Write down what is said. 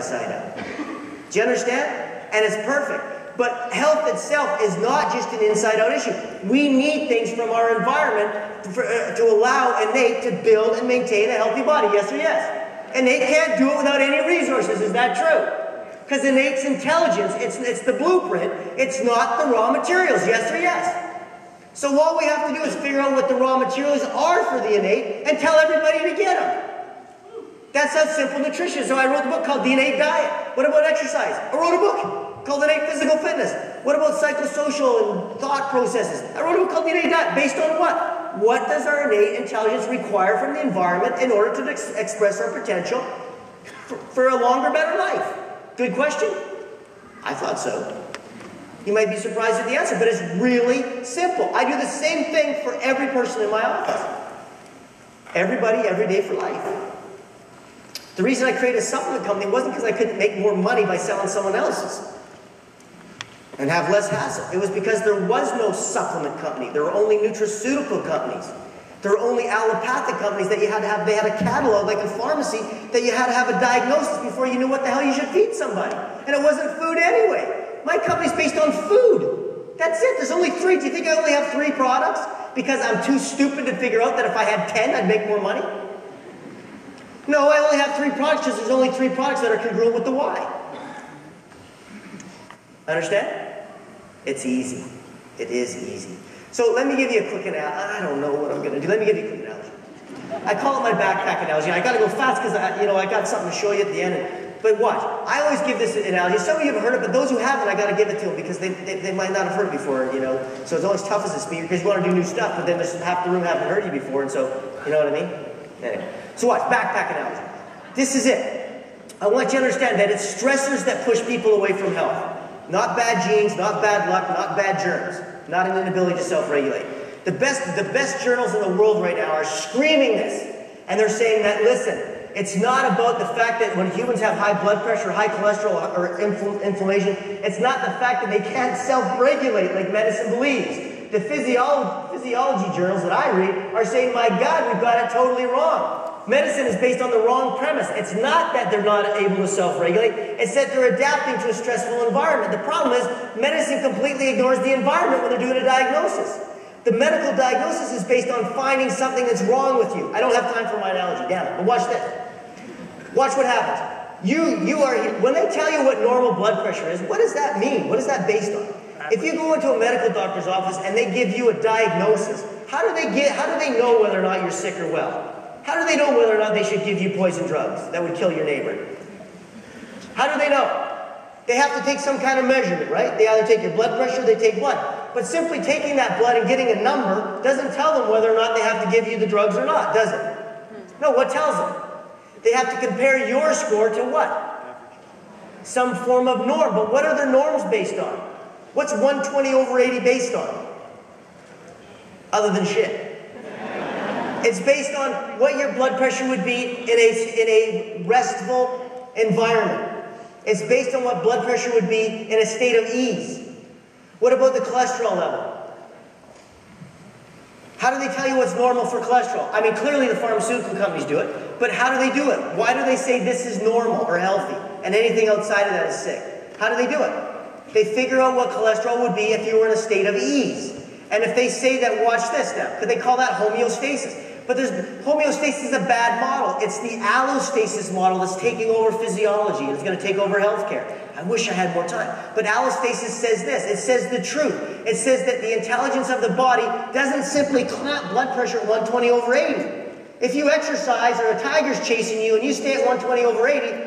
inside out. Do you understand? And it's perfect. But health itself is not just an inside-out issue. We need things from our environment to allow innate to build and maintain a healthy body. Yes or yes? Innate can't do it without any resources. Is that true? Because innate's intelligence, it's the blueprint. It's not the raw materials. Yes or yes? So all we have to do is figure out what the raw materials are for the innate and tell everybody to get them. That's how simple nutrition is. So I wrote a book called The Innate Diet. What about exercise? I wrote a book called Innate Physical Fitness. What about psychosocial and thought processes? I wrote a book called The Innate Diet. Based on what? What does our innate intelligence require from the environment in order to express our potential for a longer, better life? Good question? I thought so. You might be surprised at the answer, but it's really simple. I do the same thing for every person in my office. Everybody, every day for life. The reason I created a supplement company wasn't because I couldn't make more money by selling someone else's and have less hassle. It was because there was no supplement company. There were only nutraceutical companies. There were only allopathic companies that you had to have. They had a catalog, like a pharmacy, that you had to have a diagnosis before you knew what the hell you should feed somebody. And it wasn't food anyway. My company's based on food. That's it. There's only 3. Do you think I only have 3 products? Because I'm too stupid to figure out that if I had 10, I'd make more money? No, I only have 3 products because there's only 3 products that are congruent with the why. Understand? It's easy. It is easy. So let me give you a quick analogy. I don't know what I'm going to do. Let me give you a quick analogy. I call it my backpack analogy. I got to go fast because I got something to show you at the end. But watch. I always give this analogy. Some of you have heard it, but those who haven't, I got to give it to them because they might not have heard it before. So it's always tough as a speaker because you want to do new stuff, but then there's half the room haven't heard you before, and so you know what I mean. Anyway. So watch, backpack analogy. This is it. I want you to understand that it's stressors that push people away from health. Not bad genes, not bad luck, not bad germs, not an inability to self-regulate. The best journals in the world right now are screaming this. And they're saying that, listen, it's not about the fact that when humans have high blood pressure, high cholesterol, or inflammation, it's not the fact that they can't self-regulate like medicine believes. The physiology journals that I read are saying, my God, we've got it totally wrong. Medicine is based on the wrong premise. It's not that they're not able to self-regulate. It's that they're adapting to a stressful environment. The problem is medicine completely ignores the environment when they're doing a diagnosis. The medical diagnosis is based on finding something that's wrong with you. I don't have time for my analogy, damn it. But watch this. Watch what happens. When they tell you what normal blood pressure is, what does that mean? What is that based on? If you go into a medical doctor's office and they give you a diagnosis, how do they know whether or not you're sick or well? How do they know whether or not they should give you poison drugs that would kill your neighbor? How do they know? They have to take some kind of measurement, right? They either take your blood pressure or they take blood. But simply taking that blood and getting a number doesn't tell them whether or not they have to give you the drugs or not, does it? No, what tells them? They have to compare your score to what? Some form of norm. But what are their norms based on? What's 120/80 based on? Other than shit. It's based on what your blood pressure would be in a restful environment. It's based on what blood pressure would be in a state of ease. What about the cholesterol level? How do they tell you what's normal for cholesterol? I mean, clearly the pharmaceutical companies do it, but how do they do it? Why do they say this is normal or healthy and anything outside of that is sick? How do they do it? They figure out what cholesterol would be if you were in a state of ease. And if they say that, watch this now, could they call that homeostasis? But homeostasis is a bad model. It's the allostasis model that's taking over physiology and it's going to take over healthcare. I wish I had more time. But allostasis says this. It says the truth. It says that the intelligence of the body doesn't simply clamp blood pressure at 120/80. If you exercise or a tiger's chasing you and you stay at 120/80,